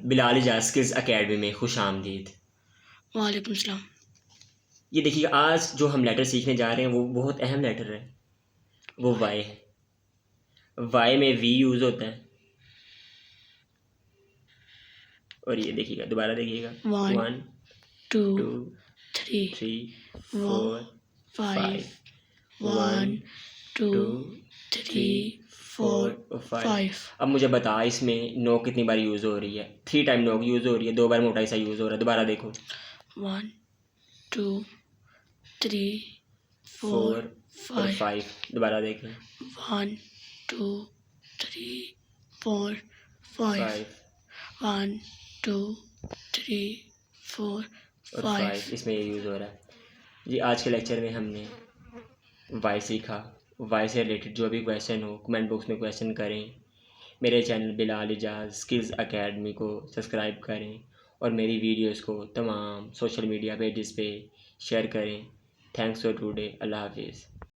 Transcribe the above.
Bilal Ijaz skills academy में खुश आमदीद। वालेकुम सलाम। ये देखिए, आज जो हम लेटर सीखने जा रहे हैं वो बहुत अहम लेटर है, वो वाई है। वाई में वी यूज़ होता है। और ये देखिएगा, दोबारा देखिएगा, 1 2 2 3 3 4 5 5 1 1 2 2 3 4 4 और 5। 5 अब मुझे बता, इसमें नो कितनी बार यूज़ हो रही है? 3 टाइम नो यूज़ हो रही है, 2 बार मोटा सा यूज़ हो रहा है। दोबारा देखो, 1 2 3 4 4 और 5 5। दोबारा देखें, 1 2 3 4 5 5 1 2 3 4 और 5 5 इसमें ये यूज़ हो रहा है जी। आज के लेक्चर में हमने वाई सीखा। वाई से रिलेटेड जो भी क्वेश्चन हो कमेंट बॉक्स में क्वेश्चन करें। मेरे channel Bilal Ijaz skills academy को सब्सक्राइब करें और मेरी वीडियोस को तमाम सोशल मीडिया पेजेस पे शेयर करें। Thanks for today. अल्लाह हाफिज़।